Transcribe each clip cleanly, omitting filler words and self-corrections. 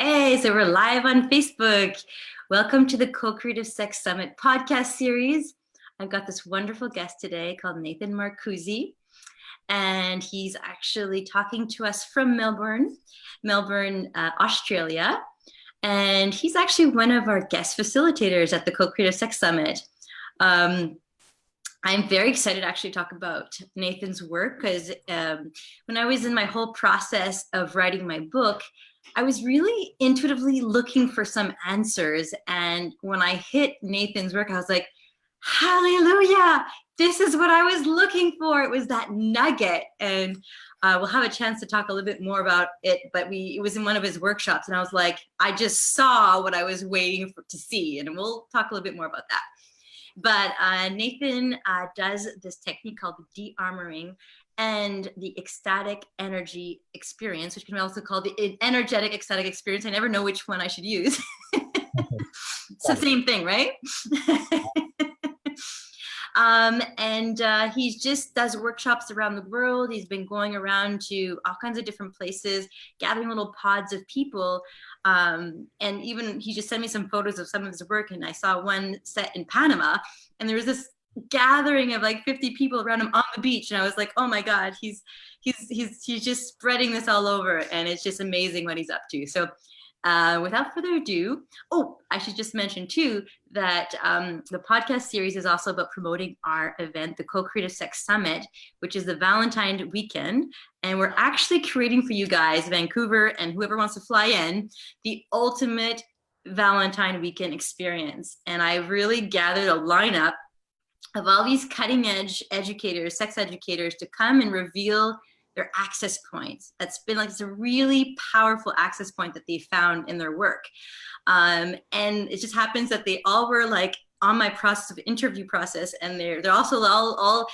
Okay, so we're live on Facebook. Welcome to the Co-Creative Sex Summit podcast series. I've got this wonderful guest today called Nathan Marcuzzi, and he's actually talking to us from Melbourne, Australia. And he's actually one of our guest facilitators at the Co-Creative Sex Summit. I'm very excited to actually talk about Nathan's work because when I was in my whole process of writing my book, I was really intuitively looking for some answers. And when I hit Nathan's work, I was like, hallelujah, this is what I was looking for. It was that nugget. And we'll have a chance to talk a little bit more about it, but it was in one of his workshops. And I was like, I just saw what I was waiting to see. And we'll talk a little bit more about that. But Nathan does this technique called the De-Armouring and the ecstatic energy experience, which can be also called the energetic ecstatic experience. I never know which one I should use. It's the same thing, right? He just does workshops around the world. He's been going around to all kinds of different places, gathering little pods of people. And even he just sent me some photos of some of his work, and I saw one set in Panama, and there was this gathering of like 50 people around him on the beach, and I was like, oh my God, he's just spreading this all over, and it's just amazing what he's up to. So without further ado, I should just mention too that the podcast series is also about promoting our event, the Co-Creative Sex Summit, which is the Valentine weekend. And we're actually creating for you guys, Vancouver and whoever wants to fly in, the ultimate Valentine weekend experience. And I've really gathered a lineup of all these cutting edge educators, sex educators, to come and reveal their access points. That's been like, it's a really powerful access point that they found in their work. And it just happens that they all were like on my interview process, and they're also all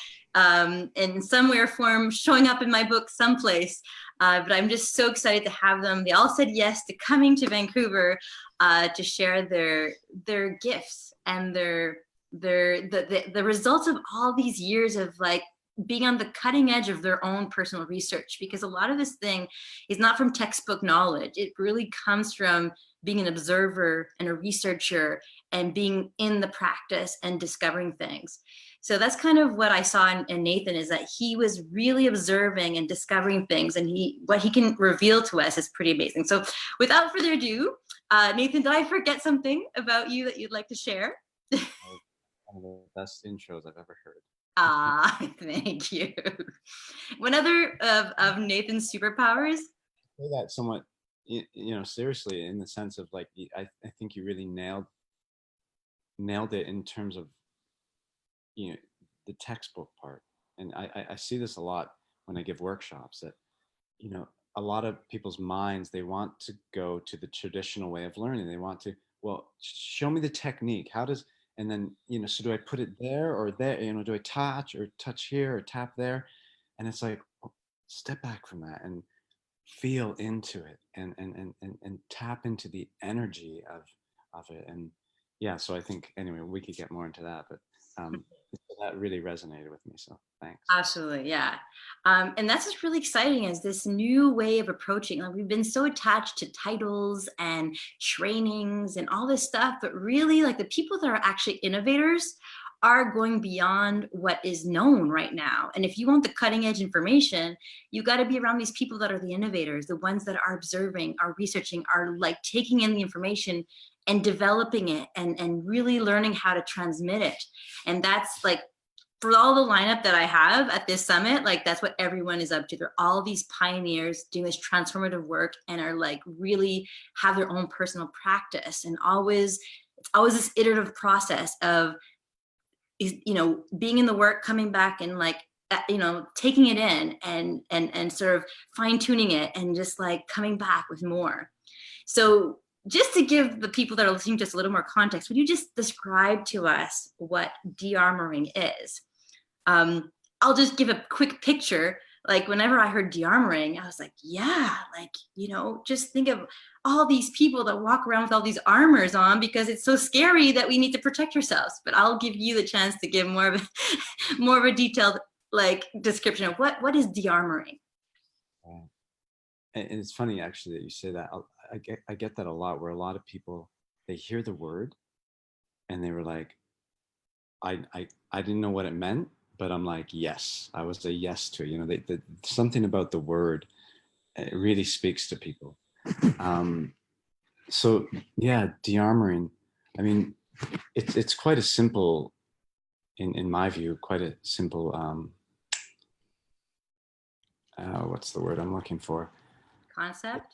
in some way or form showing up in my book someplace. But I'm just so excited to have them. They all said yes to coming to Vancouver to share their gifts and the results of all these years of like being on the cutting edge of their own personal research, because a lot of this thing is not from textbook knowledge. It really comes from being an observer and a researcher and being in the practice and discovering things. So that's kind of what I saw in Nathan, is that he was really observing and discovering things, and what he can reveal to us is pretty amazing. So without further ado, Nathan, did I forget something about you that you'd like to share? One of the best intros I've ever heard. Thank you. One other of Nathan's superpowers? I say that somewhat, seriously, in the sense of like, I think you really nailed it in terms of, the textbook part. And I see this a lot when I give workshops, that, a lot of people's minds, they want to go to the traditional way of learning. They want to, well, show me the technique. And then, so do I put it there or there? Do I touch here or tap there? And it's like, step back from that and feel into it and tap into the energy of it. And yeah, so I think, anyway, we could get more into that, but that really resonated with me. So thanks. Absolutely, yeah. And that's what's really exciting, is this new way of approaching. Like, we've been so attached to titles and trainings and all this stuff, but really, like, the people that are actually innovators are going beyond what is known right now. And if you want the cutting edge information, you got to be around these people that are the innovators, the ones that are observing, are researching, are like taking in the information and developing it and really learning how to transmit it. And that's like, for all the lineup that I have at this summit, like, that's what everyone is up to. They're all these pioneers doing this transformative work and are like really have their own personal practice. And it's always this iterative process of, being in the work, coming back and like, taking it in and sort of fine tuning it and just like coming back with more. So just to give the people that are listening just a little more context, would you just describe to us what de-armoring is? I'll just give a quick picture. Like, whenever I heard de-armoring, I was like, yeah, like, just think of all these people that walk around with all these armors on because it's so scary that we need to protect ourselves. But I'll give you the chance to give more of a detailed like description of what is de-armoring. And it's funny, actually, that you say that. I get that a lot, where a lot of people, they hear the word and they were like, I didn't know what it meant, but I'm like, yes, I was a yes to it. You know, something about the word, it really speaks to people. Um, so yeah, de-armoring. I mean, it's quite a simple, in my view, quite a simple. What's the word I'm looking for? Concept.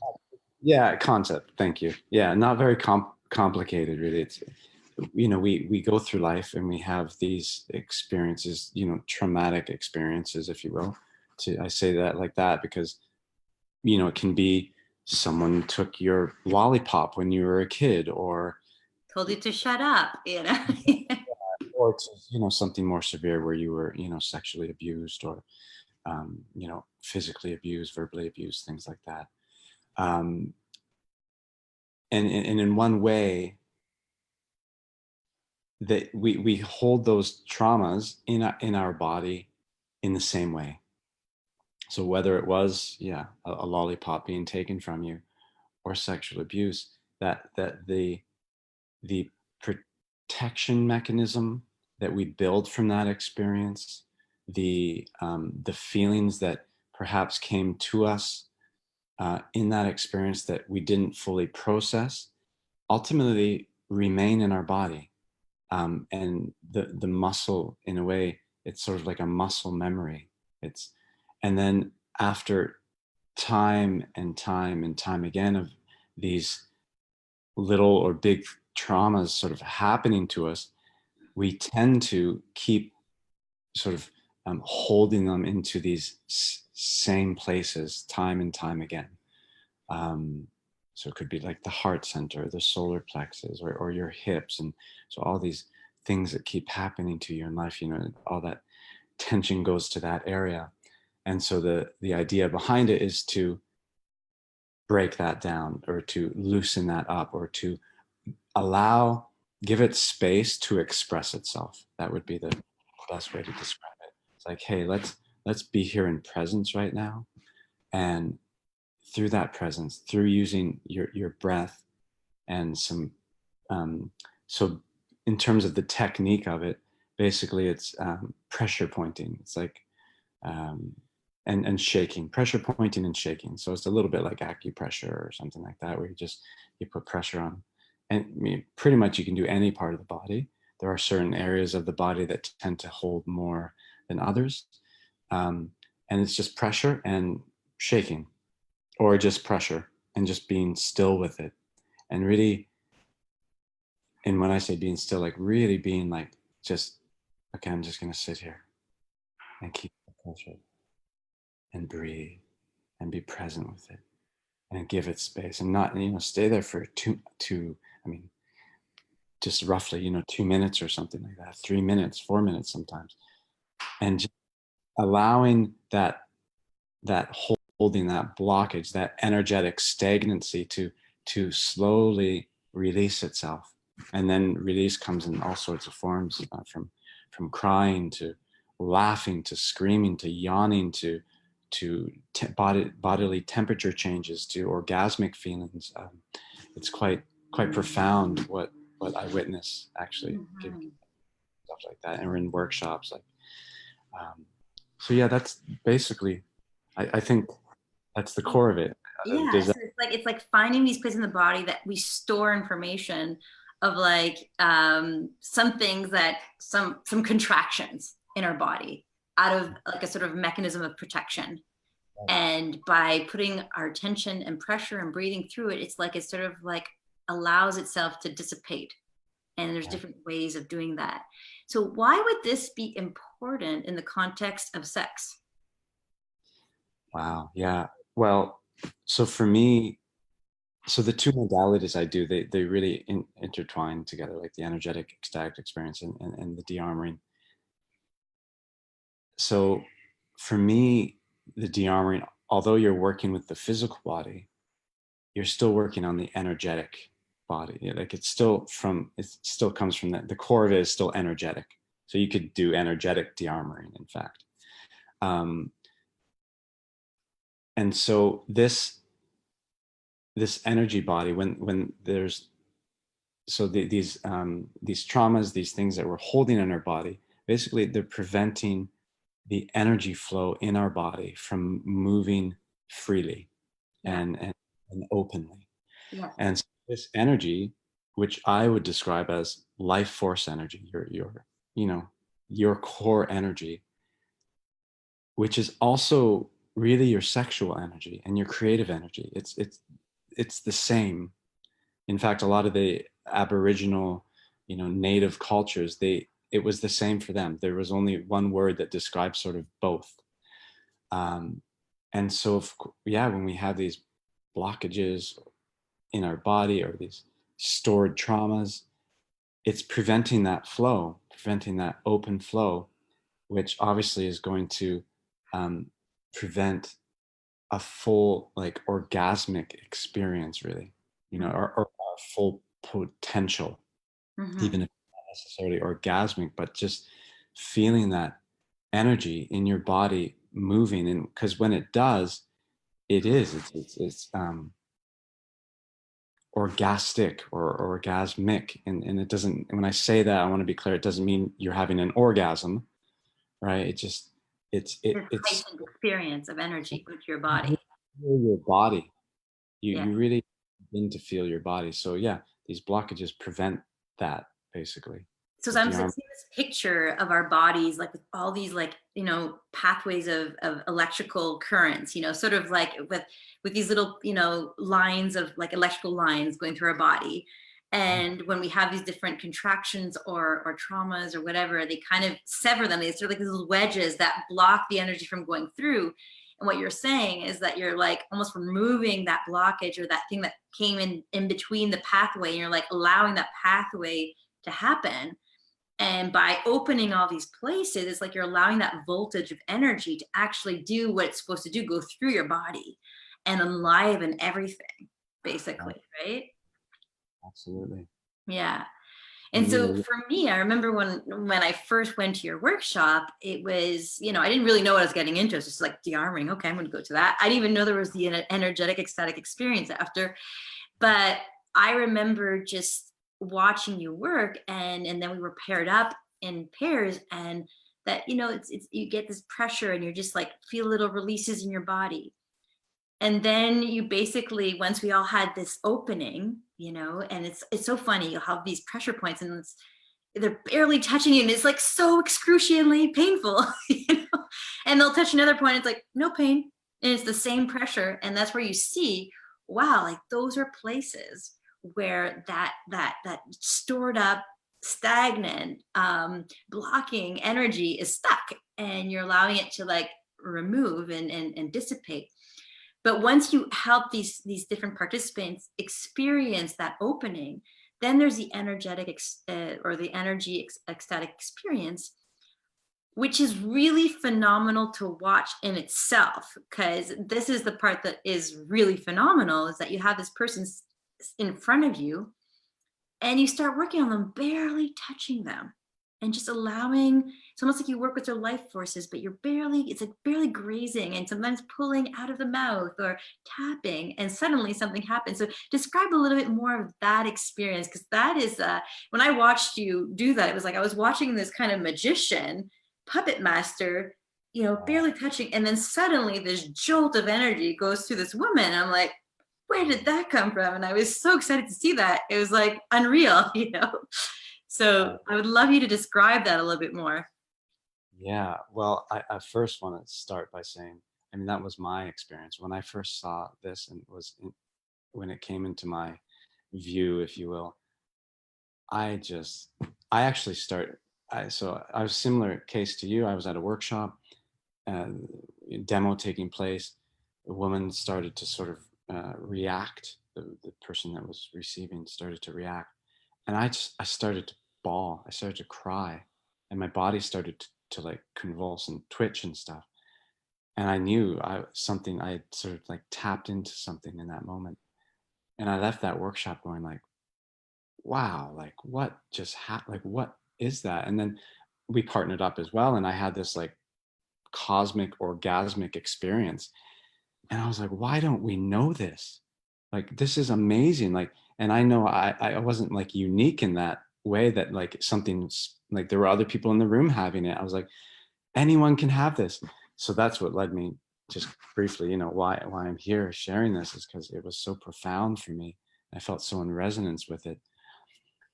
Yeah, concept. Thank you. Yeah, not very complicated, really. It's, you know, we go through life and we have these experiences, you know, traumatic experiences, if you will. I say that like that because, you know, it can be someone took your lollipop when you were a kid, Told you to shut up, you know. or it's, you know, something more severe where you were, you know, sexually abused, or you know, physically abused, verbally abused, things like that. Um, and in one way, that we hold those traumas in our body in the same way. So whether it was, yeah, a lollipop being taken from you, or sexual abuse, that the protection mechanism that we build from that experience, the feelings that perhaps came to us in that experience that we didn't fully process, ultimately remain in our body. And the muscle, in a way, it's sort of like a muscle memory. It's, and then after time and time and time again of these little or big traumas sort of happening to us, we tend to keep sort of holding them into these same places time and time again. Um, so it could be like the heart center, the solar plexus, or your hips. And so all these things that keep happening to you in life, you know, all that tension goes to that area. And so the idea behind it is to break that down, or to loosen that up, or to allow, give it space to express itself. That would be the best way to describe it. It's like, hey, let's be here in presence right now. And through that presence, through using your breath and some, um, so in terms of the technique of it, basically it's pressure pointing. It's like, um, and shaking, pressure pointing and shaking. So it's a little bit like acupressure or something like that, where you put pressure on, and I mean, pretty much you can do any part of the body. There are certain areas of the body that tend to hold more than others, um, and it's just pressure and shaking, or just pressure and just being still with it, and really. And when I say being still, like really being like, just, okay, I'm just gonna sit here and keep the pressure and breathe and be present with it and give it space, and not, you know, stay there for I mean, just roughly, you know, 2 minutes or something like that, 3 minutes, 4 minutes sometimes. And just allowing that holding, that blockage, that energetic stagnancy to slowly release itself. And then release comes in all sorts of forms, from crying to laughing to screaming to yawning to bodily temperature changes to orgasmic feelings. It's quite profound what I witness, actually, give Mhm. stuff like that, and we're in workshops like, um, so yeah, that's basically, I think that's the core of it. Yeah, Does that? so it's like finding these places in the body that we store information of, like some things, that some contractions in our body out of like a sort of mechanism of protection. And by putting our attention and pressure and breathing through it, it's like it sort of like allows itself to dissipate. And there's different ways of doing that. So why would this be important in the context of sex? Wow. Yeah. Well, so for me, so the two modalities I do, they really intertwine together, like the energetic ecstatic experience and the de-armoring. So for me, the de-armoring, although you're working with the physical body, you're still working on the energetic body. Like it still comes from that. The core of it is still energetic. So you could do energetic de-armoring, in fact. Um, and so this this energy body, when there's, so these traumas, these things that we're holding in our body, basically they're preventing the energy flow in our body from moving freely Yeah. and openly. Yeah. And so this energy, which I would describe as life force energy, you know, your core energy, which is also really your sexual energy and your creative energy. It's the same. In fact, a lot of the Aboriginal, native cultures, it was the same for them. There was only one word that describes sort of both. Um, and so, yeah, when we have these blockages in our body or these stored traumas, it's preventing that flow, preventing that open flow, which obviously is going to um, prevent a full, like, orgasmic experience, really, or our full potential, Mm-hmm. even if it's not necessarily orgasmic, but just feeling that energy in your body moving. And because when it does, it's orgastic or orgasmic. And it doesn't, when I say that, I want to be clear, it doesn't mean you're having an orgasm, right? It just, This it's heightened experience of energy with your body. your body. You Yeah. you really begin to feel your body. So yeah, these blockages prevent that, basically. So The I'm seeing de-arm. this picture of our bodies, like with all these, like, pathways of electrical currents, sort of like with these little, lines of, like, electrical lines going through our body. And when we have these different contractions or traumas or whatever, they kind of sever them. They sort of like these little wedges that block the energy from going through. And what you're saying is that you're like almost removing that blockage or that thing that came in between the pathway, and you're like allowing that pathway to happen. And by opening all these places, it's like you're allowing that voltage of energy to actually do what it's supposed to do, go through your body and enliven everything, basically, right? Absolutely. Yeah. And And so for me, I remember when I first went to your workshop, it was, I didn't really know what I was getting into. It's just like de-armoring. Okay, I'm going to go to that. I didn't even know there was the energetic ecstatic experience after. But I remember just watching you work, and then we were paired up in pairs, and that, it's you get this pressure and you're just like feel little releases in your body. And then you basically, once we all had this opening, and it's so funny, you'll have these pressure points and they're barely touching you, and it's like so excruciatingly painful, and they'll touch another point, it's like no pain, and it's the same pressure. And that's where you see, wow, like those are places where that stored up, stagnant, blocking energy is stuck, and you're allowing it to like remove and dissipate. But once you help these different participants experience that opening, then there's the or the ecstatic experience, which is really phenomenal to watch in itself. Because this is the part that is really phenomenal, is that you have this person in front of you, and you start working on them, barely touching them, and just allowing. It's almost like you work with their life forces, but it's like barely grazing, and sometimes pulling out of the mouth or tapping, and suddenly something happens. So describe a little bit more of that experience, because that is, when I watched you do that, it was like I was watching this kind of magician, puppet master, barely touching, and then suddenly this jolt of energy goes through this woman. I'm like, where did that come from? And I was so excited to see that. It was like unreal, So I would love you to describe that a little bit more. Yeah, well, I first want to start by saying, I mean, that was my experience when I first saw this, and when it came into my view, if you will. I just, I actually started. So I was similar case to you. I was at a workshop, uh, demo taking place. The woman started to sort of react. The person that was receiving started to react, and I started to bawl. I started to cry, and my body started to like convulse and twitch and stuff. And I knew I had sort of like tapped into something in that moment. And I left that workshop going like, wow, like what just happened? Like, what is that? And then we partnered up as well. And I had this like cosmic orgasmic experience. And I was like, why don't we know this? like, this is amazing. Like, and I know I wasn't like unique in that way, that like something's like, there were other people in the room having it. I was like, anyone can have this. So that's what led me, just briefly, you know, why I'm here sharing this, is because it was so profound for me. I felt so in resonance with it.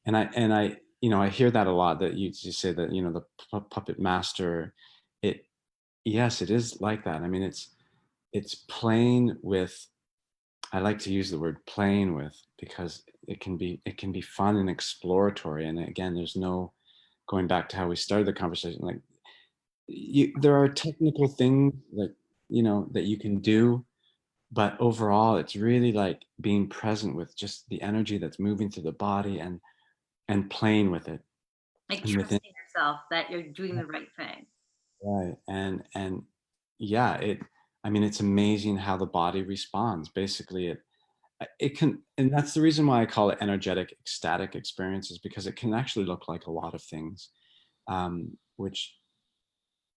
And I, you know, I hear that a lot, that you say that, you know, the puppet master, it, yes, it is like that. I mean, it's playing with, I like to use the word playing with, because it can be fun and exploratory. And again, there's no, going back to how we started the conversation, like, there are technical things, like, you know, that you can do, but overall it's really like being present with just the energy that's moving through the body, and playing with it. Like And within, trusting yourself that you're doing the right thing. right, and yeah, I mean, it's amazing how the body responds. Basically, it can, and that's the reason why I call it energetic ecstatic experiences, because it can actually look like a lot of things, which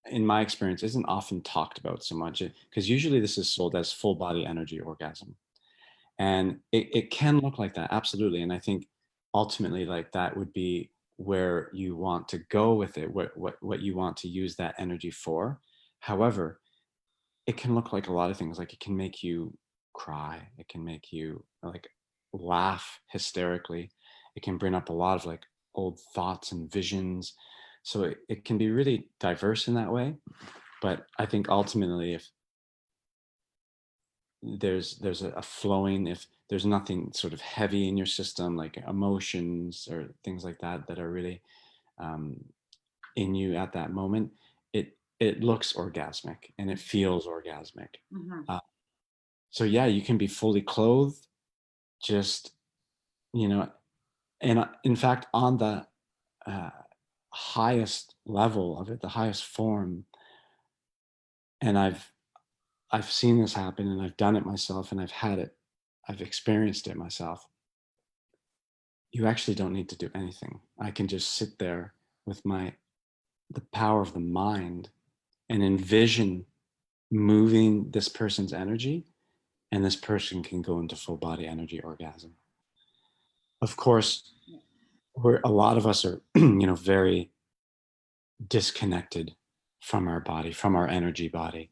in my experience isn't often talked about so much, because usually this is sold as full body energy orgasm. And it can look like that, absolutely. And I think ultimately, like, that would be where you want to go with it, what you want to use that energy for. However, it can look like a lot of things. Like, it can make you cry, it can make you like laugh hysterically, it can bring up a lot of like old thoughts and visions. So it can be really diverse in that way. But I think ultimately, if there's a flowing, if there's nothing sort of heavy in your system, like emotions or things like that, that are really um, in you at that moment, it looks orgasmic and it feels orgasmic. Mhm. uh, so yeah, you can be fully clothed, just, you know, and in fact, on the uh, highest level of it, the highest form, and I've seen this happen, and I've done it myself, and I've experienced it myself. You actually don't need to do anything. I can just sit there with the power of the mind, and envision moving this person's energy, and this person can go into full body energy orgasm. Of course, a lot of us are, you know, very disconnected from our body, from our energy body.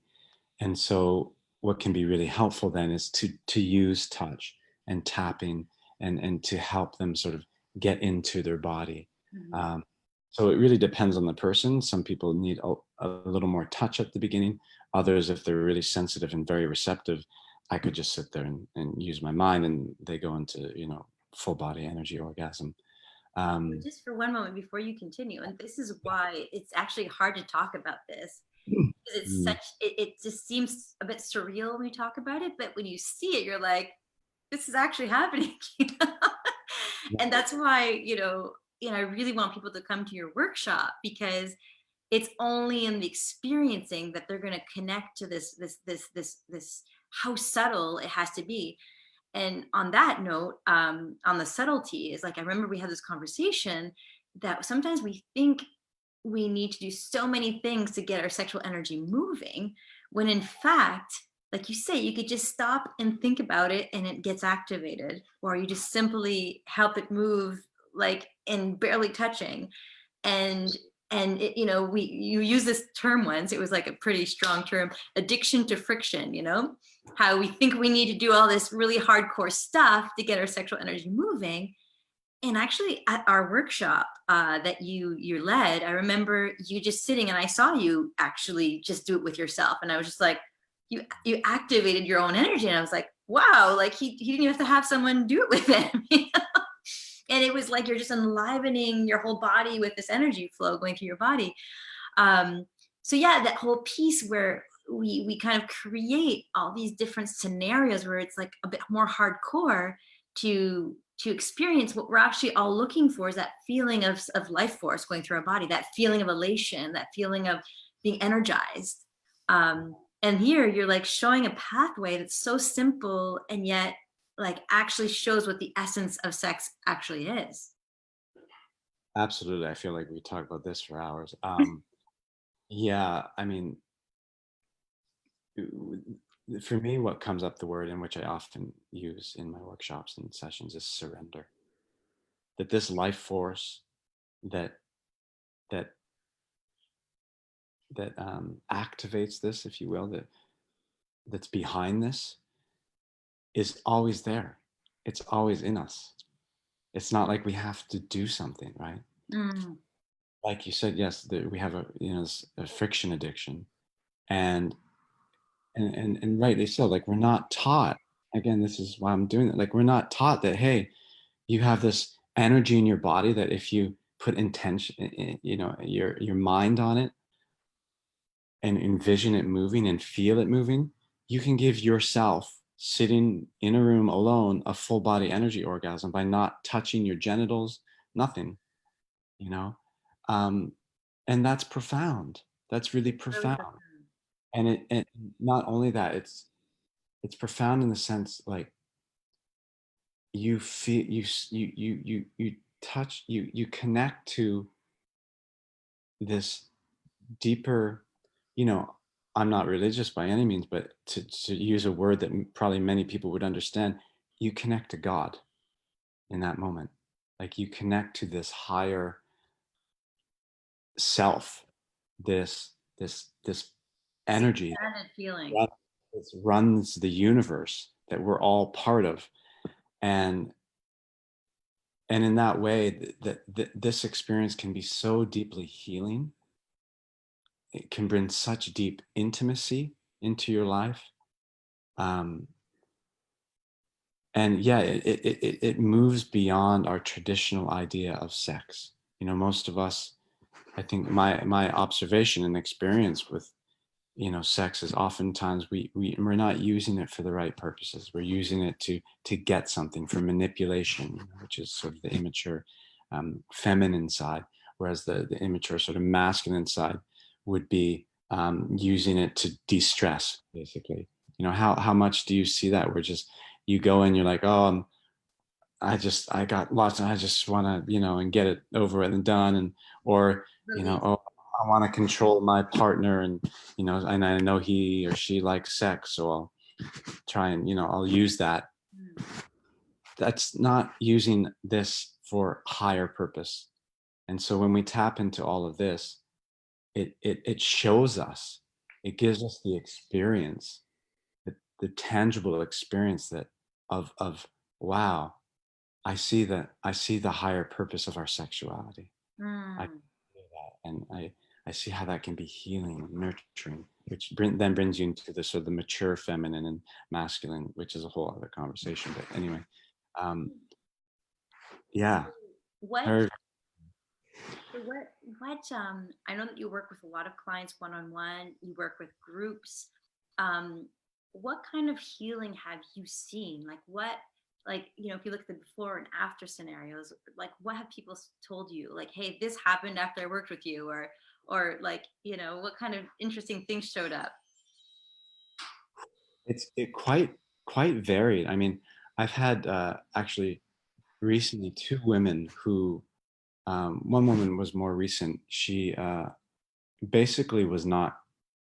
And so what can be really helpful then is to use touch and tapping, and to help them sort of get into their body. Mhm. Um, so it really depends on the person. Some people need a little more touch at the beginning. Others, if they're really sensitive and very receptive, I could just sit there and use my mind, and they go into, you know, full body energy orgasm. But Um, just for one moment before you continue, and this is why it's actually hard to talk about this, because it's mm, such, it just seems a bit surreal when we talk about it, but when you see it, you're like, this is actually happening. You know? And that's why, I really want people to come to your workshop, because it's only in the experiencing that they're going to connect to this how subtle it has to be. And on that note, on the subtlety, is like, I remember we had this conversation that sometimes we think we need to do so many things to get our sexual energy moving, when in fact, like you say, you could just stop and think about it and it gets activated, or you just simply help it move, like in barely touching. And you use this term once, it was like a pretty strong term, addiction to friction. How we think we need to do all this really hardcore stuff to get our sexual energy moving. And actually, at our workshop that you led, I remember you just sitting, and I saw you actually just do it with yourself, and I was just like, you activated your own energy, and I was like, wow, like he didn't even have to have someone do it with him. And it was like you're just enlivening your whole body with this energy flow going through your body. um, so yeah, that whole piece where we kind of create all these different scenarios where it's like a bit more hardcore to experience what we're actually all looking for, is that feeling of life force going through our body, that feeling of elation, that feeling of being energized. And here you're like showing a pathway that's so simple, and yet like actually shows what the essence of sex actually is. absolutely. I feel like we talk about this for hours. Yeah, I mean, for me, what comes up, the word in which I often use in my workshops and sessions, is surrender. That this life force that that activates this, if you will, that's behind this, is always there. It's always in us. It's not like we have to do something, right? Mm, Like you said, yes, we have a friction addiction, and and rightly so. Like, we're not taught. Again, this is why I'm doing it. Like, we're not taught that, hey, you have this energy in your body that if you put intention, your mind on it, and envision it moving and feel it moving, you can give yourself, sitting in a room alone, a full body energy orgasm by not touching your genitals, nothing, you know? Um, and that's profound. That's really really profound. profound. And not only that, it's profound in the sense, like, you feel, you touch, you connect to this deeper, you know, I'm not religious by any means, but to use a word that probably many people would understand, you connect to God in that moment. Like, you connect to this higher self, this It's energy expanded feeling. that runs the universe, that we're all part of. And in that way, this experience can be so deeply healing. It can bring such deep intimacy into your life. Um, and yeah, it moves beyond our traditional idea of sex. Most of us, I think, my observation and experience with, sex is, oftentimes we're not using it for the right purposes. We're using it to get something, for manipulation, which is sort of the immature feminine side, whereas the immature sort of masculine side would be using it to de-stress, basically. How much do you see that? Where just, you go in, you're like, oh, I got lots, and I just want to, and get it over with and done. And, or, Release. oh, I want to control my partner, and, and I know he or she likes sex, so I'll try and, I'll use that. Mm, That's not using this for higher purpose. And so when we tap into all of this, it shows us, it gives us the experience, the tangible experience, that of wow, I see the higher purpose of our sexuality. I mm. see that, and I see how that can be healing and nurturing, which then brings you into the sort of the mature feminine and masculine, which is a whole other conversation. But anyway, um, yeah, What her, I know that you work with a lot of clients one-on-one, you work with groups. Um, what kind of healing have you seen? If you look at the before and after scenarios, like what have people told you? Like, hey, this happened after I worked with you, or like, what kind of interesting things showed up? it quite varied. I mean, I've had actually recently two women who, one woman was more recent. She basically was not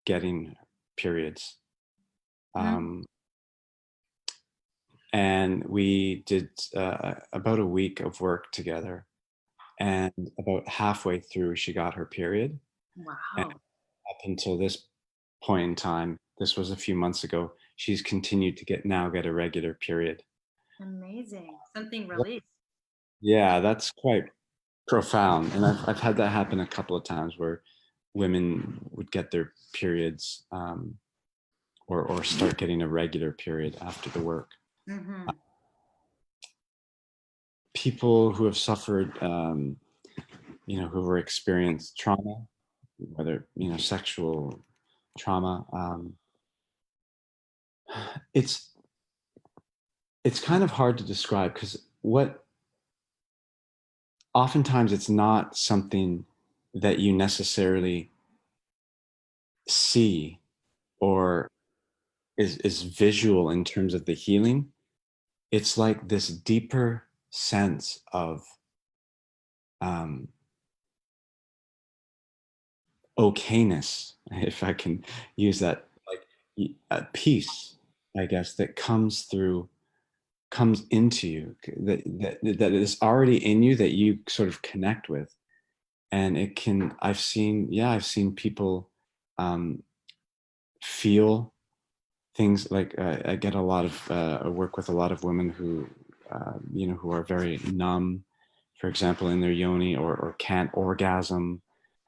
getting periods. Mm, Um, and we did about a week of work together. And about halfway through, she got her period. And wow, up until this point in time, this was a few months ago, she's continued to get a regular period. amazing. Something released. Yeah, that's quite profound. And I've had that happen a couple of times, where women would get their periods, or start getting a regular period after the work. Hmm. People who have suffered, who were experienced trauma, whether, sexual trauma, it's kind of hard to describe, because what oftentimes it's not something that you necessarily see, or is visual in terms of the healing. It's like this deeper sense of um, okayness, if I can use that. Like, peace, I guess, that comes into you, that is already in you, that you sort of connect with. And it can, I've seen people um, feel things like, I get a lot of I work with a lot of women who who are very numb, for example, in their yoni, or can't orgasm,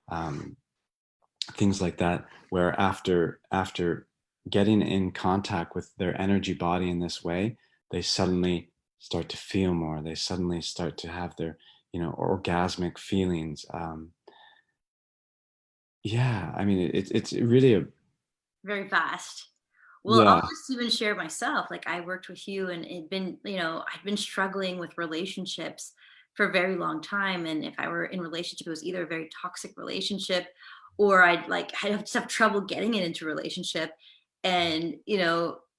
um, things like that, where after getting in contact with their energy body in this way, they suddenly start to feel more, they suddenly start to have their orgasmic feelings. Yeah, I mean, it's really a Very fast. Well, I'll yeah. just even share myself. Like I worked with you and it'd been, I'd been struggling with relationships for a very long time. And if I were in a relationship, it was either a very toxic relationship or I'd just have trouble getting it into a relationship. And,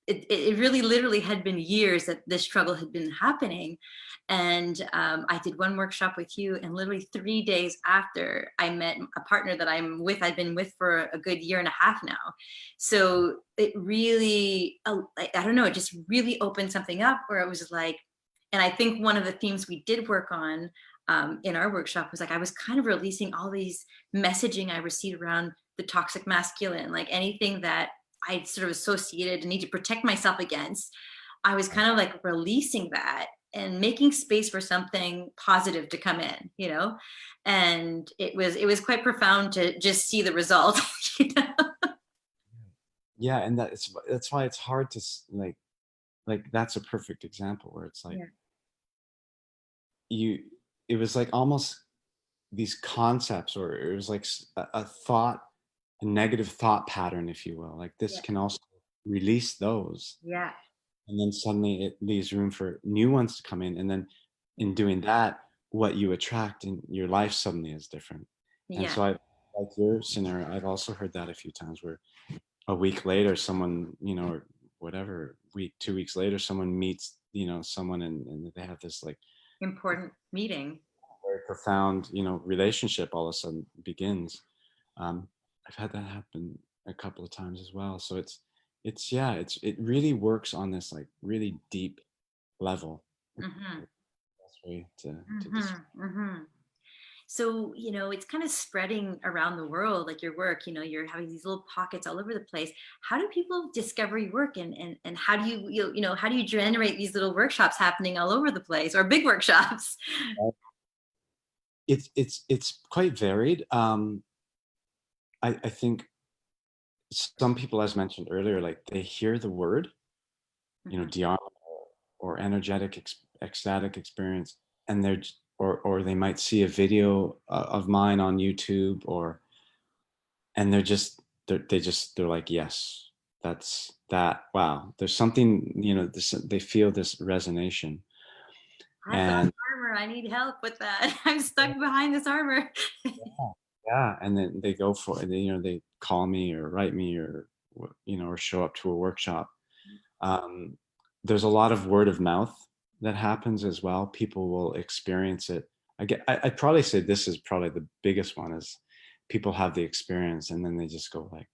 it really literally had been years that this struggle had been happening. And I did one workshop with you, and literally 3 days after I met a partner that I've been with for a good year and a half now. So it really, I don't know, it just really opened something up where it was like, and I think one of the themes we did work on in our workshop was like, I was kind of releasing all these messaging I received around the toxic masculine, like anything that I sort of associated and need to protect myself against. I was kind of like releasing that and making space for something positive to come in, and it was quite profound to just see the result. you know? Yeah, and that's why it's hard to that's a perfect example where it's like Yeah. you it was like almost these concepts, or it was like a thought, a negative thought pattern, if you will, like this Yeah. can also release those, Yeah. and then suddenly it leaves room for new ones to come in, and then in doing that, what you attract in your life suddenly is different. And Yeah. so I, like your scenario, I've also heard that a few times, where a week later someone, or whatever, 2 weeks later, someone meets someone, and they have this like Important meeting. very profound relationship all of a sudden begins. I've had that happen a couple of times as well. So it really works on this like really deep level. Hmm. Best way to Hmm. describe. Hmm. So, it's kind of spreading around the world, like your work, you're having these little pockets all over the place. How do people discover your work, and how do how do you generate these little workshops happening all over the place, or big workshops? It's quite varied. I think some people, as mentioned earlier, like they hear the word, Hmm. de or energetic ecstatic experience, and or they might see a video of mine on YouTube, and they're like, yes, that's that. Wow, there's something, they feel this resonation. I've got And armor. I need help with that. I'm stuck behind this armor. yeah, and then they go for it. They call me or write me, or or show up to a workshop. um, there's a lot of word of mouth that happens as well. People will experience it. I'd probably say this is probably the biggest one, is people have the experience, and then they just go like,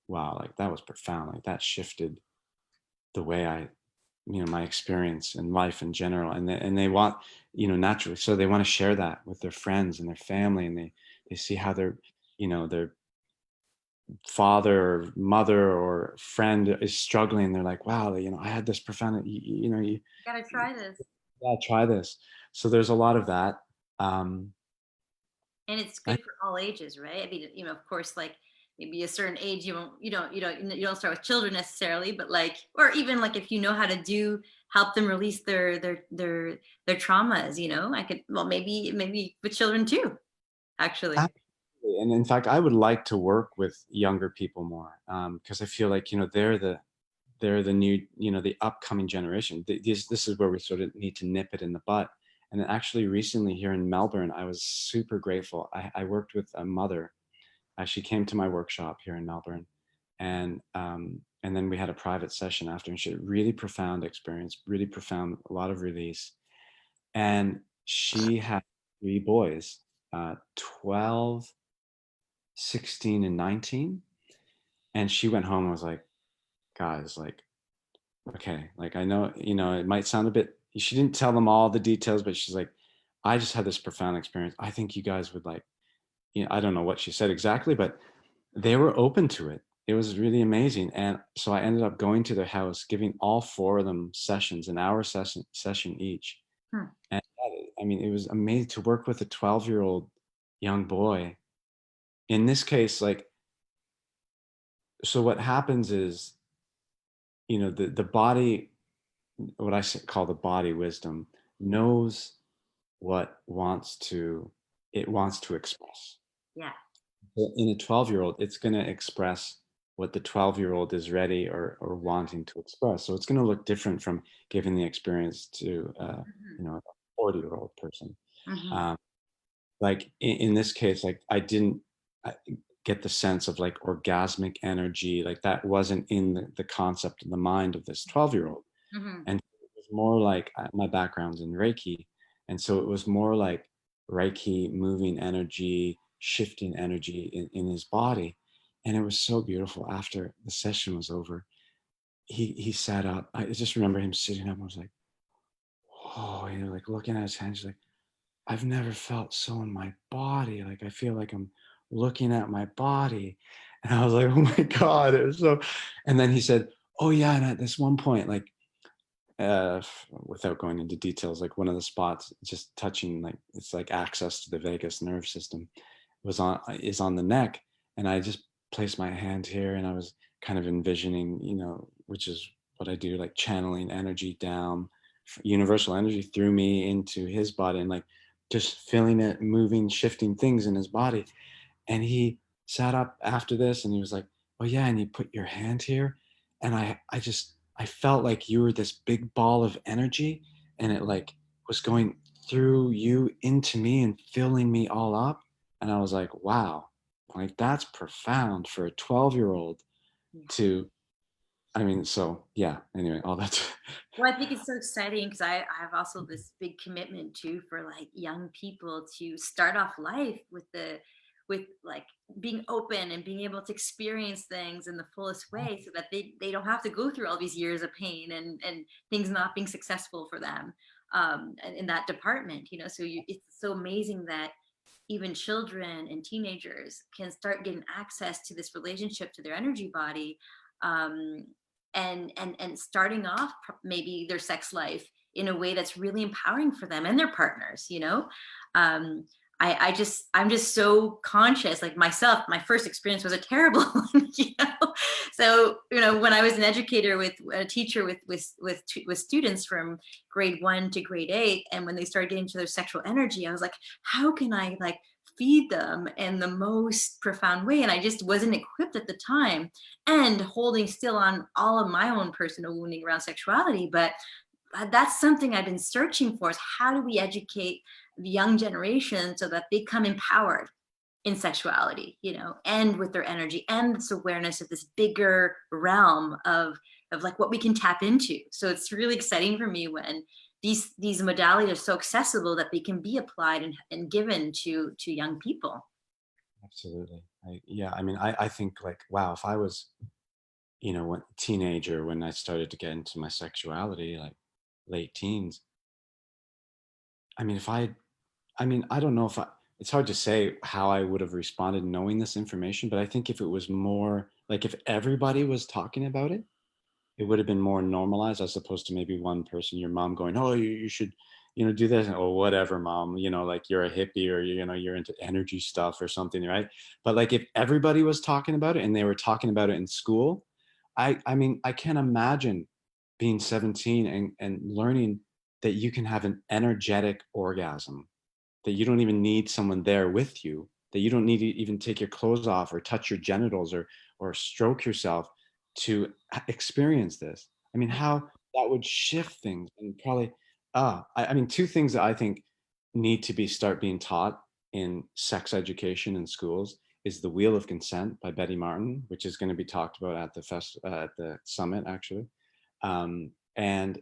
wow, like that was profound, like that shifted the way I, my experience in life in general. And they want, naturally, so they want to share that with their friends and their family, and they see how their father or mother or friend is struggling. They're like, wow, I had this profound, Gotta try this. yeah, try this. So there's a lot of that. um And it's I, good for all ages, right? I mean, of course, like maybe a certain age, you don't start with children necessarily, but like, or even like if you know how to help them release their traumas, I could, well, maybe with children too, actually. Absolutely. And in fact, I would like to work with younger people more, because I feel like they're the new, the upcoming generation. This is where we sort of need to nip it in the butt. And actually, recently here in Melbourne, I was super grateful. I worked with a mother. She came to my workshop here in Melbourne, and then we had a private session after, and she had a really profound experience, really profound, a lot of release. And she had 3 boys, 12, 16, and 19. And she went home and was like, guys, like, okay, like I know, it might sound a bit, she didn't tell them all the details, but she's like, I just had this profound experience. I think you guys would like, I don't know what she said exactly, but they were open to it. It was really amazing. And so I ended up going to their house, giving all four of them sessions, an hour session each. Hmm. And I mean, it was amazing to work with a 12-year-old young boy. In this case, like, so what happens is, the body, what call the body wisdom, knows what it wants to express. Yeah. In a 12-year-old, it's going to express what the 12-year-old is ready or wanting to express. So it's going to look different from giving the experience to a 40-year-old person. Hmm. Um, like in this case, like I didn't get the sense of like orgasmic energy, like that wasn't in the concept in the mind of this 12-year-old. Hmm. And it was more like my background's in Reiki. And so it was more like Reiki moving energy, shifting energy in his body. And it was so beautiful. After the session was over, he sat up. I just remember him sitting up. I was like, oh, like looking at his hands, like, I've never felt so in my body. Like I feel like I'm looking at my body. And I was like, oh my God. It was so, and then he said, oh yeah. And at this one point, like, without going into details, like one of the spots just touching, like it's like access to the vagus nerve system is on the neck. And I just placed my hand here and I was kind of envisioning, which is what I do, like channeling energy down, universal energy through me into his body, and like just feeling it moving, shifting things in his body. And he sat up after this and he was like, oh yeah, and you put your hand here. And I felt like you were this big ball of energy, and it like was going through you into me and filling me all up. And I was like, wow, like that's profound for a 12-year-old Yeah. to, I mean, so yeah, anyway, all that's Well, I think it's so exciting because I have also this big commitment too for like young people to start off life with like being open and being able to experience things in the fullest way so that they don't have to go through all these years of pain and things not being successful for them in that department, so it's so amazing that even children and teenagers can start getting access to this relationship to their energy body, um, and starting off maybe their sex life in a way that's really empowering for them and their partners. um, I'm just so conscious, like myself, my first experience was a terrible one. So when I was an educator with a teacher with students from grade 1 to grade 8, and when they started getting to their sexual energy, I was like, how can I like feed them in the most profound way? And I just wasn't equipped at the time, and holding still on all of my own personal wounding around sexuality. But that's something I've been searching for, is how do we educate the young generation so that they come empowered in sexuality, and with their energy and this awareness of this bigger realm of like what we can tap into. So it's really exciting for me when these modalities are so accessible that they can be applied and given to young people. absolutely. Yeah, I mean, I think like, wow, if I was, when teenager, when I started to get into my sexuality, like late teens, I mean, I mean, I don't know if it's hard to say how I would have responded knowing this information, but I think if it was more like if everybody was talking about it, it would have been more normalized as opposed to maybe one person, your mom going, oh, you should, do this. Oh, whatever, mom, like you're a hippie or, you're into energy stuff or something, right? But like if everybody was talking about it and they were talking about it in school, I mean, I can't imagine being 17 and learning that you can have an energetic orgasm, that you don't even need someone there with you, that you don't need to even take your clothes off or touch your genitals or stroke yourself to experience this. I mean, how that would shift things. And probably I mean, two things that I think need to start being taught in sex education in schools is The Wheel of Consent by Betty Martin, which is going to be talked about at at the summit actually. And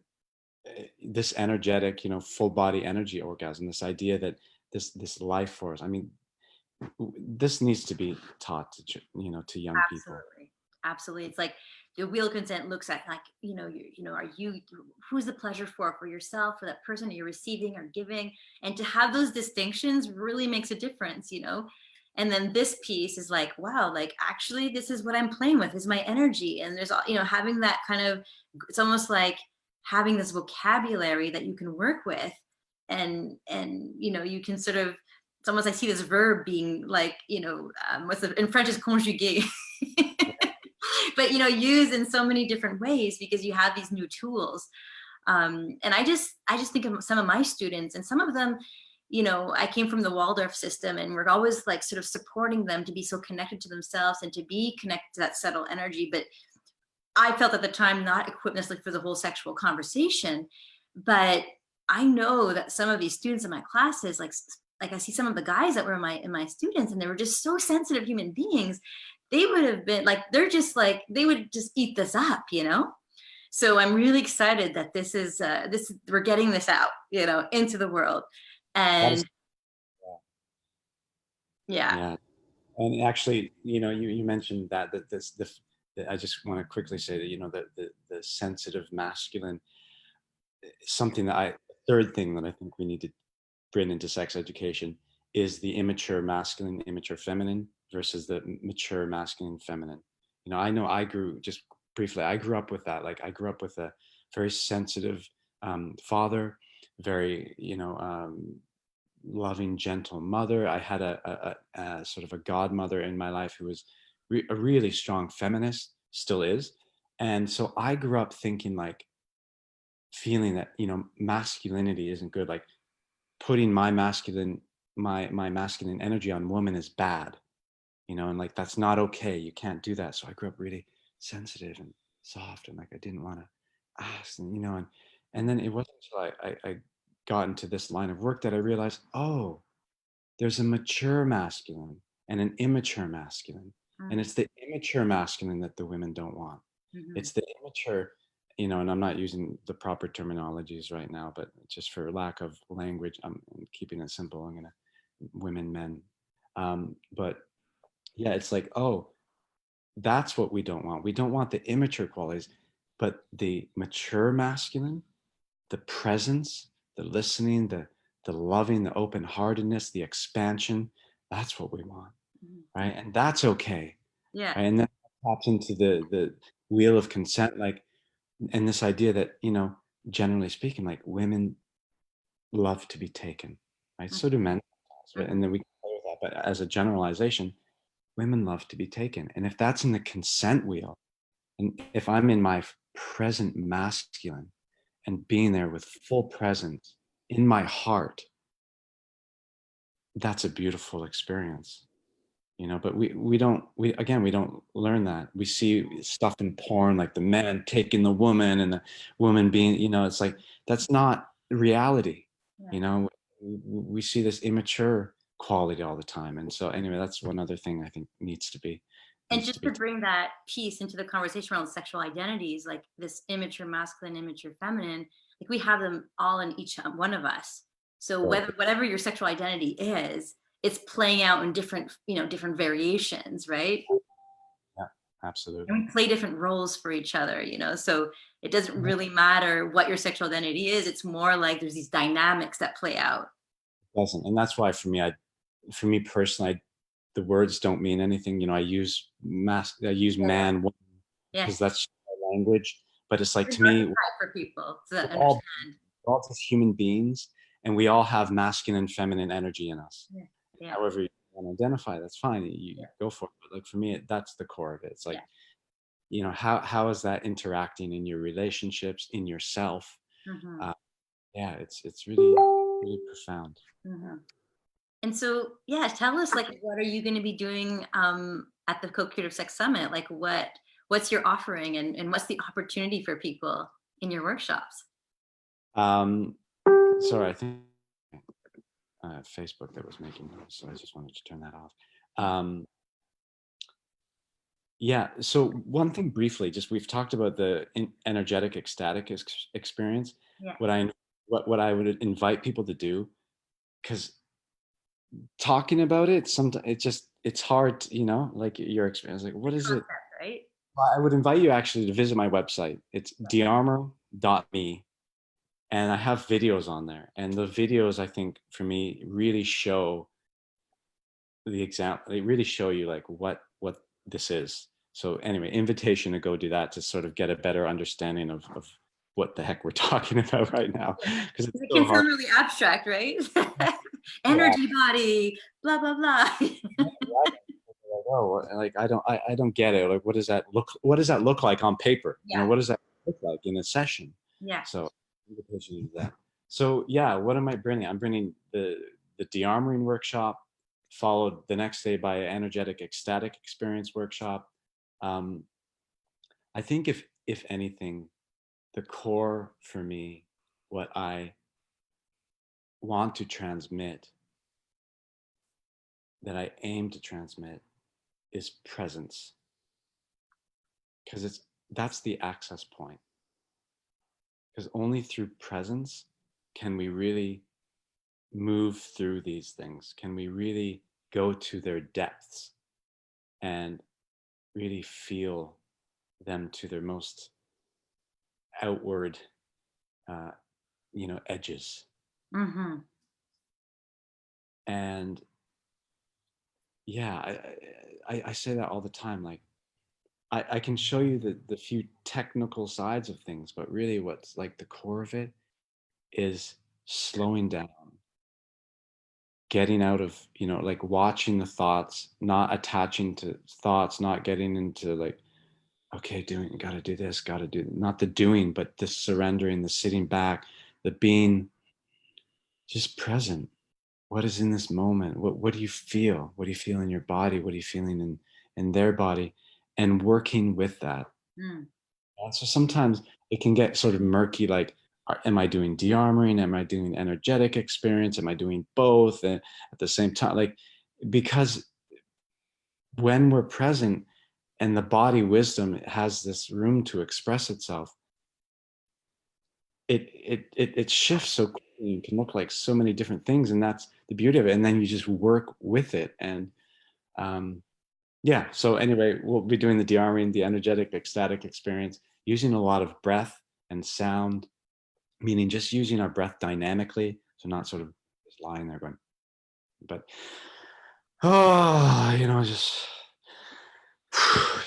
this energetic, full body energy orgasm, this idea that this life force, I mean, this needs to be taught to to young people. Absolutely. Absolutely. It's like the wheel of consent looks at, like, are you, who's the pleasure for yourself, for that person that you're receiving or giving? And to have those distinctions really makes a difference, and then this piece is like, wow, like, actually, this is what I'm playing with, is my energy. And there's, having that kind of, it's almost like having this vocabulary that you can work with. And you can sort of, it's almost, I see this verb being like, what's the, in French is conjugué. But used in so many different ways, because you have these new tools. And I just think of some of my students, and some of them, I came from the Waldorf system, and we're always like sort of supporting them to be so connected to themselves and to be connected to that subtle energy. But I felt at the time not equipped necessarily for the whole sexual conversation. But I know that some of these students in my classes, like I see some of the guys that were in my students, and they were just so sensitive human beings. They would have been like, they're just like, they would just eat this up. So I'm really excited that we're getting this out, into the world. That is, And yeah. yeah. And actually, you mentioned that I just want to quickly say that, the sensitive masculine, something third thing that I think we need to bring into sex education is the immature masculine, immature feminine versus the mature masculine, feminine. I know just briefly, I grew up with that. Like, I grew up with a very sensitive father, very, loving, gentle mother. I had a sort of a godmother in my life who was a really strong feminist, still is. And so I grew up thinking, like, feeling that, masculinity isn't good. Like, putting my masculine energy on woman is bad, and like, that's not okay. You can't do that. So I grew up really sensitive and soft, and like, I didn't want to ask, and then it wasn't until I got into this line of work that I realized, oh, there's a mature masculine and an immature masculine. And it's the immature masculine that the women don't want. Mm-hmm. It's the immature, and I'm not using the proper terminologies right now, but just for lack of language, I'm keeping it simple. I'm going to women, men. But yeah, it's like, oh, that's what we don't want. We don't want the immature qualities, but the mature masculine, the presence, the listening, the loving, the open-heartedness, the expansion, that's what we want, right? And that's okay, Yeah. right? And then taps into the wheel of consent, like, and this idea that, generally speaking, like, women love to be taken, right? So do men, and then we can play with that. But as a generalization, women love to be taken. And if that's in the consent wheel, and if I'm in my present masculine and being there with full presence in my heart, that's a beautiful experience, but we don't learn that. We see stuff in porn, like the man taking the woman and the woman being, it's like, that's not reality. Yeah. you know we see this immature quality all the time. And so anyway, that's one other thing I think And needs to just to be bring that piece into the conversation around sexual identities, like this immature masculine, immature feminine, like we have them all in each one of us. So taught. whatever your sexual identity is, it's playing out in different variations, right? Yeah, absolutely. And we play different roles for each other. So it doesn't Mhm. really matter what your sexual identity is. It's more like there's these dynamics that play out. Doesn't. And that's why for me personally, the words don't mean anything. I use man, woman, because Yes. that's our language. But it's like, to me, Diversify for people so that we're all understand. we're all just human beings, and we all have masculine and feminine energy in us. Yeah. Yeah. However you want to identify, that's fine. You Yeah. go for it. But like, for me, that's the core of it. It's like, Yeah. how is that interacting in your relationships, in yourself? Mm-hmm. Uh, yeah, it's really, really profound. Mm-hmm. And so, yeah, tell us, like, what are you going to be doing at the Co-Creative Sex Summit? Like, what's your offering, and what's the opportunity for people in your workshops? Um, Sorry, I think Facebook that was making noise, so I just wanted to turn that off. Um, yeah. So one thing briefly, just, we've talked about the energetic ecstatic experience. Yeah. What I would invite people to do, because talking about it, sometimes it's hard, like your experience, like, what is it? Concept, right? I would invite you actually to visit my website. It's dearmor.me, and I have videos on there. And the videos, I think, for me, really show the example. They really show you like what this is. So anyway, invitation to go do that to sort of get a better understanding of what the heck we're talking about right now, because it's It so can hard. sound really abstract, right? Yeah. Energy body, blah, blah, blah. Like, oh, like I don't get it. Like, what does that look like on paper? You know, Yeah. what does that look like in a session? Yeah. So invitation to that. So yeah, what am I bringing? I'm bringing the de-armoring workshop, followed the next day by an energetic ecstatic experience workshop. Um, I think if anything, the core for me, what I want to transmit, that I aim to transmit, is presence, because that's the access point. Because only through presence can we really move through these things. Can we really go to their depths and really feel them to their most outward, uh, edges. Mm-hmm. And yeah, I say that all the time. Like I can show you the few technical sides of things, but really what's like the core of it is slowing down, getting out of, like watching the thoughts, not attaching to thoughts, not getting into like, okay, doing, gotta do this, gotta do, not the doing, but the surrendering, the sitting back, the being just present. What is in this moment? What do you feel? What do you feel in your body? What are you feeling in their body? And working with that. Mm. And so sometimes it can get sort of murky, like, am I doing de-armoring? Am I doing energetic experience? Am I doing both at the same time? Like, because when we're present and the body wisdom has this room to express itself, it shifts so quickly and can look like so many different things, and that's the beauty of it. And then you just work with it. And um, yeah. So anyway, we'll be doing the de-armoring, the energetic ecstatic experience, using a lot of breath and sound, meaning just using our breath dynamically, so not sort of just lying there going, but just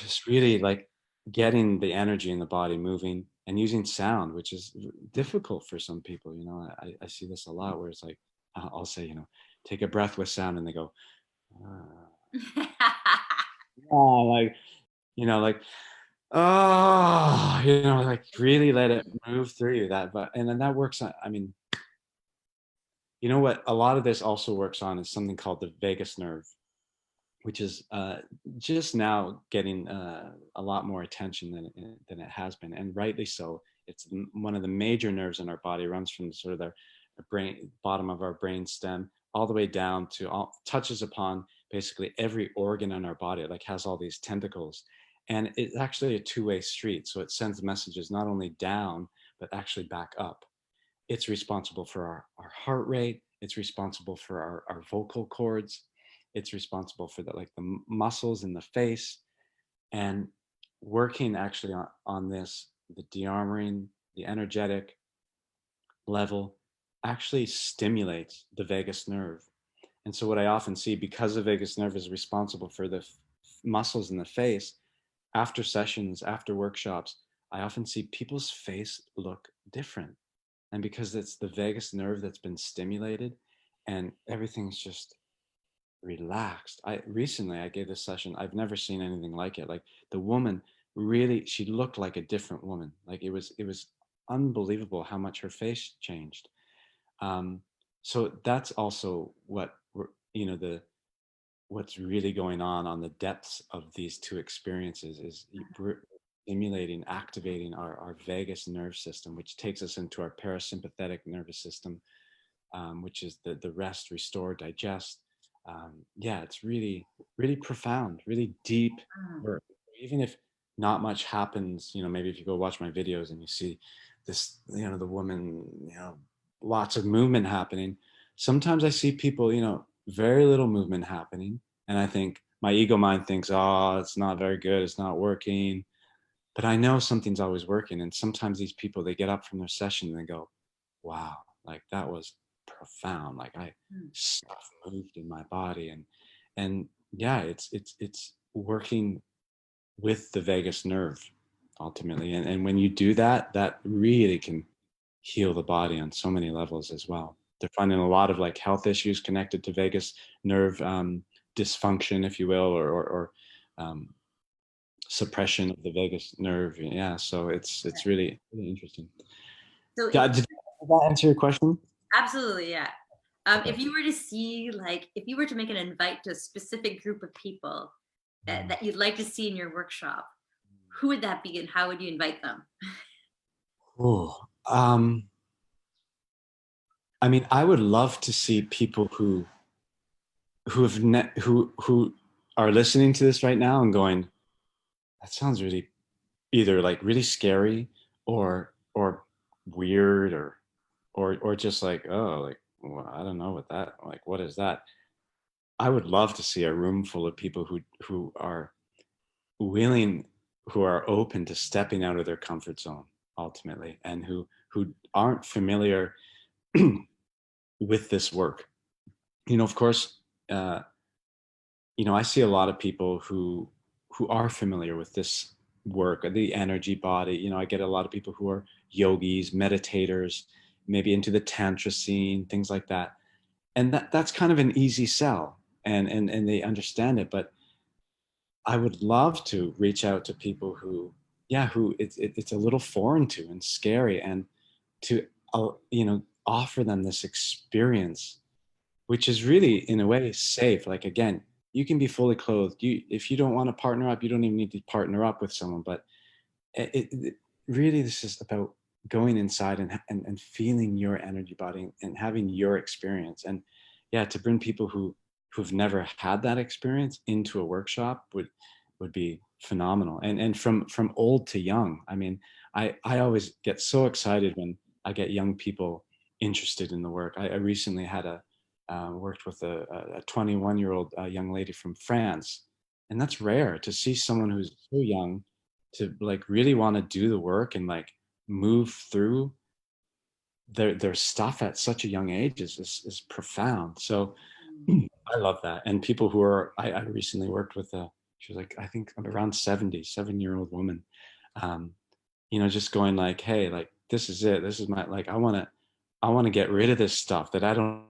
just really like getting the energy in the body moving, and using sound, which is difficult for some people. I see this a lot where it's like, I'll say, take a breath with sound, and they go, oh, like, like, oh, like really let it move through you. And then that works I mean, what a lot of this also works on is something called the vagus nerve, which is just now getting a lot more attention than it has been, and rightly so. It's one of the major nerves in our body. It runs from sort of the brain, bottom of our brain stem, all the way down to touches upon basically every organ in our body. It like has all these tentacles, and it's actually a two-way street. So it sends messages not only down but actually back up. It's responsible for our heart rate. It's responsible for our vocal cords. It's responsible for the muscles in the face. And working actually on this, the de-armoring, the energetic level, actually stimulates the vagus nerve. And so what I often see, because the vagus nerve is responsible for the muscles in the face, after sessions, after workshops, I often see people's face look different. And because it's the vagus nerve that's been stimulated, and everything's just relaxed. I gave this session. I've never seen anything like it. Like the woman really, she looked like a different woman. Like it was unbelievable how much her face changed. Um, so that's also what the what's really going on the depths of these two experiences is we're stimulating, activating our vagus nerve system, which takes us into our parasympathetic nervous system, which is the rest, restore, digest. Yeah, it's really, really profound, really deep Mm. work. Even if not much happens, maybe if you go watch my videos and you see this, the woman, lots of movement happening. Sometimes I see people, very little movement happening. And I think my ego mind thinks, oh, it's not very good. It's not working. but I know something's always working. And sometimes these people, they get up from their session and they go, wow, like that was profound. Like Mm. stuff moved in my body. And yeah, it's working with the vagus nerve ultimately. And when you do that, that really can heal the body on so many levels as well. They're finding a lot of like health issues connected to vagus nerve dysfunction, if you will, or um, suppression of the vagus nerve. Yeah, so it's really, really interesting. So if Did that answer your question? absolutely, yeah. Okay. If you were to see, like, if you were to make an invite to a specific group of people that you'd like to see in your workshop, who would that be and how would you invite them? Oh, I mean, I would love to see people who are listening to this right now and going, that sounds really either like really scary or weird or just like, oh, like, well, I don't know what that, like, what is that? I would love to see a room full of people who are willing, who are open to stepping out of their comfort zone ultimately, and who aren't familiar with this work. Of course, uh, I see a lot of people who are familiar with this work, the energy body. I get a lot of people who are yogis, meditators, maybe into the tantra scene, things like that. And that's kind of an easy sell, and they understand it. But I would love to reach out to people who it's a little foreign to and scary, and to offer them this experience, which is really in a way safe. Like, again, you can be fully clothed. If you don't want to partner up, you don't even need to partner up with someone. But it really, this is about going inside and feeling your energy body and having your experience. And yeah, to bring people who've never had that experience into a workshop would be phenomenal. And from old to young. I mean, I always get so excited when I get young people interested in the work. I recently had worked with a 21-year-old young lady from France, and that's rare to see someone who's so young to like really want to do the work and like move through their stuff at such a young age is profound. So I love that. And people who are, I recently worked with she was like, I think around 77-year-old woman, um, just going like, hey, like, this is it. This is my, like, I want to get rid of this stuff that I don't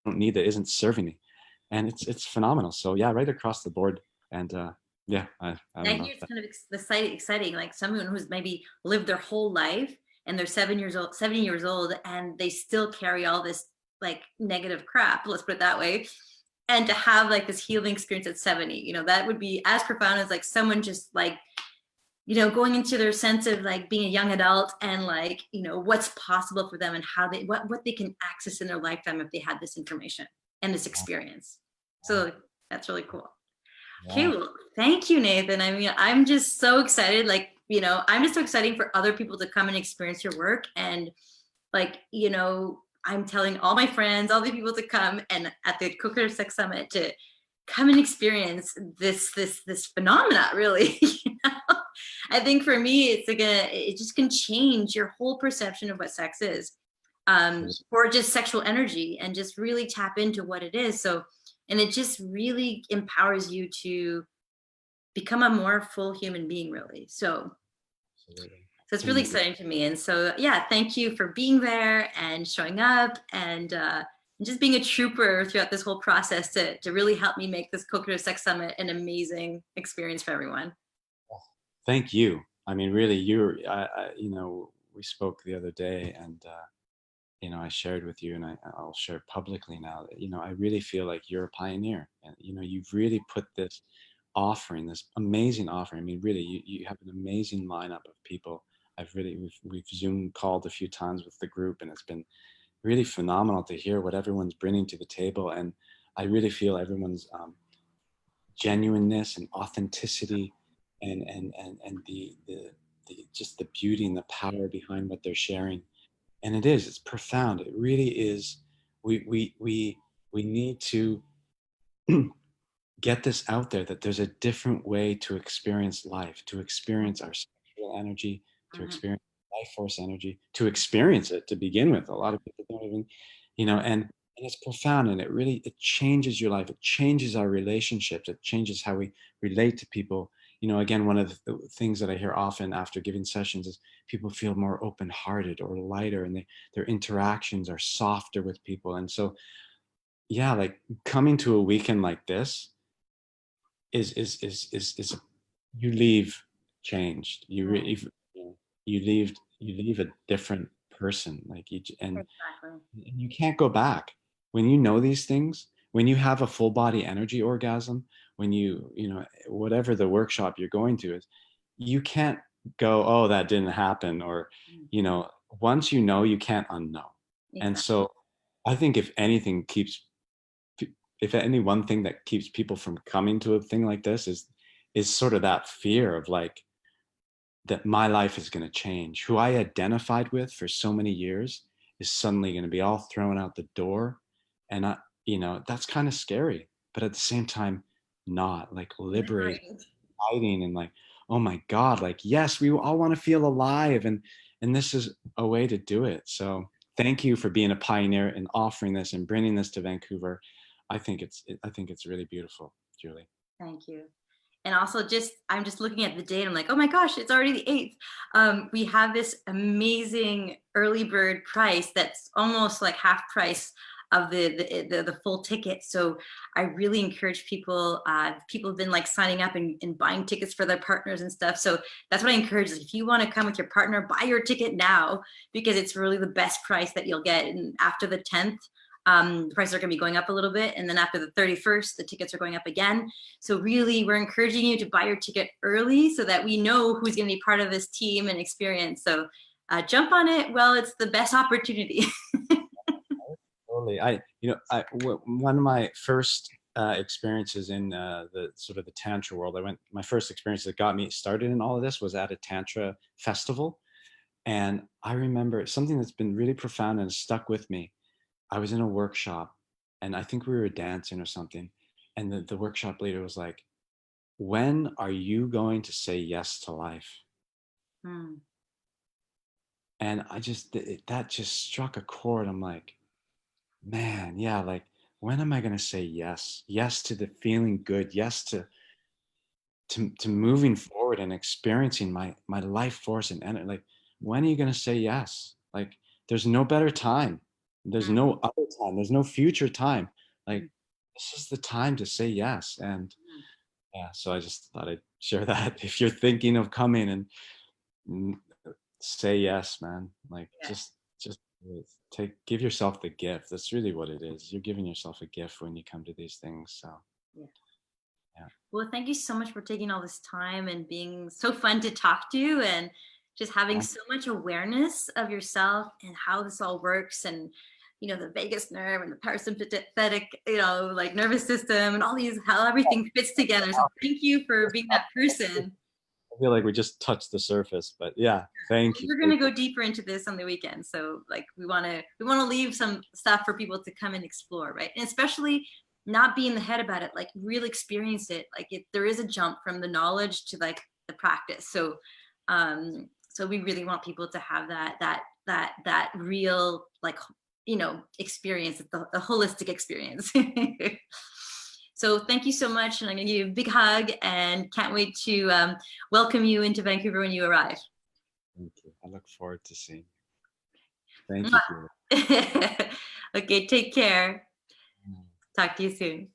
need, that isn't serving me. And it's phenomenal. So yeah, right across the board. And yeah, I I don't know. hear it's kind of exciting, like someone who's maybe lived their whole life and they're 7 years old, 70 years old, and they still carry all this like negative crap, let's put it that way. And to have like this healing experience at 70, that would be as profound as like someone just like, going into their sense of like being a young adult and like, what's possible for them and how what they can access in their lifetime if they had this information and this experience. So that's really cool. Okay, Yeah. well, thank you, Nathan. I mean, I'm just so excited. Like, I'm just so excited for other people to come and experience your work. And like, I'm telling all my friends, all the people to come and at the CoCreativeSex Summit to come and experience this phenomena, really. I think for me, it just can change your whole perception of what sex is, or just sexual energy, and just really tap into what it is. So, and it just really empowers you to become a more full human being, really. Absolutely. So it's really And exciting to me. And so, yeah, thank you for being there and showing up and just being a trooper throughout this whole process to really help me make this Co-Creative Sex Summit an amazing experience for everyone. thank you. I mean, really, we spoke the other day, and I shared with you, and I'll share publicly now that I really feel like you're a pioneer, and you've really put this offering, this amazing offering. I mean, really, you have an amazing lineup of people. We've Zoom called a few times with the group, and it's been really phenomenal to hear what everyone's bringing to the table. And I really feel everyone's genuineness and authenticity, and the just the beauty and the power behind what they're sharing. And it's profound. It really is. We need to get this out there, that there's a different way to experience life, to experience our sexual energy, to Mhm. experience life force energy, to experience it to begin with. A lot of people don't even, and it's profound, and it changes your life. It changes our relationships. It changes how we relate to people. Again, one of the things that I hear often after giving sessions is people feel more open-hearted or lighter, and their interactions are softer with people. And so, yeah, like coming to a weekend like this is you leave changed. Mm. You leave a different person. Like Exactly. and you can't go back when you know these things. When you have a full body energy orgasm, when whatever the workshop you're going to is, you can't go, oh, that didn't happen, or Mm. you know once you can't unknow. And Exactly. so I think if any one thing that keeps people from coming to a thing like this is sort of that fear of like, that my life is going to change. Who I identified with for so many years is suddenly going to be all thrown out the door. And that's kind of scary, but at the same time, not like liberating, Liberated. exciting, and like, oh my God, like, yes, we all want to feel alive. And this is a way to do it. So thank you for being a pioneer and offering this and bringing this to Vancouver. I think it's really beautiful, Julie. Thank you. And also I'm just looking at the date. I'm like, oh my gosh, it's already the 8th. We have this amazing early bird price that's almost like half price of the full ticket. So I really encourage people. People have been like signing up and buying tickets for their partners and stuff. So that's what I encourage is if you want to come with your partner, buy your ticket now, because it's really the best price that you'll get. And after the 10th, the prices are going to be going up a little bit. And then after the 31st, the tickets are going up again. So really, we're encouraging you to buy your ticket early so that we know who's going to be part of this team and experience. So jump on it. Well, it's the best opportunity. Totally. One of my first experiences in the sort of the tantra world, my first experience that got me started in all of this was at a tantra festival. And I remember something that's been really profound and stuck with me. I was in a workshop, and I think we were dancing or something. And the workshop leader was like, when are you going to say yes to life? Hmm. And that just struck a chord. I'm like, man, yeah, like, when am I going to say yes? Yes to the feeling good. Yes to moving forward and experiencing my life force and energy. Like, when are you going to say yes? Like, there's no better time. There's Hmm. no other time. There's no future time. Hmm. Like, this is the time to say yes. And yeah, so I just thought I'd share that. If you're thinking of coming, and mm, say yes, man. Like, Yeah. just give yourself the gift. That's really what it is. You're giving yourself a gift when you come to these things. So Yeah. yeah. Well, thank you so much for taking all this time and being so fun to talk to, and just having Well, so much awareness of yourself and how this all works, and the vagus nerve and the parasympathetic like nervous system and all these, how everything fits together. So thank you for being that person. I feel like we just touched the surface, but yeah, thank you. We're going to go deeper into this on the weekend, so like we want to leave some stuff for people to come and explore, right? And especially not be in the head about it, like real experience it. Like there is a jump from the knowledge to like the practice. So we really want people to have that real, like, experience, the holistic experience. So thank you so much, and I'm going to give you a big hug and can't wait to welcome you into Vancouver when you arrive. Thank you. I look forward to seeing you. Thank you, Julie. Okay, take care. Mm. Talk to you soon.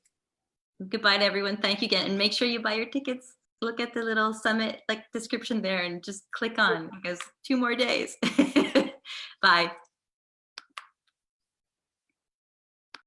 Goodbye to everyone. Thank you again. And make sure you buy your tickets. Look at the little summit like description there and just click on, because 2 more days. Bye.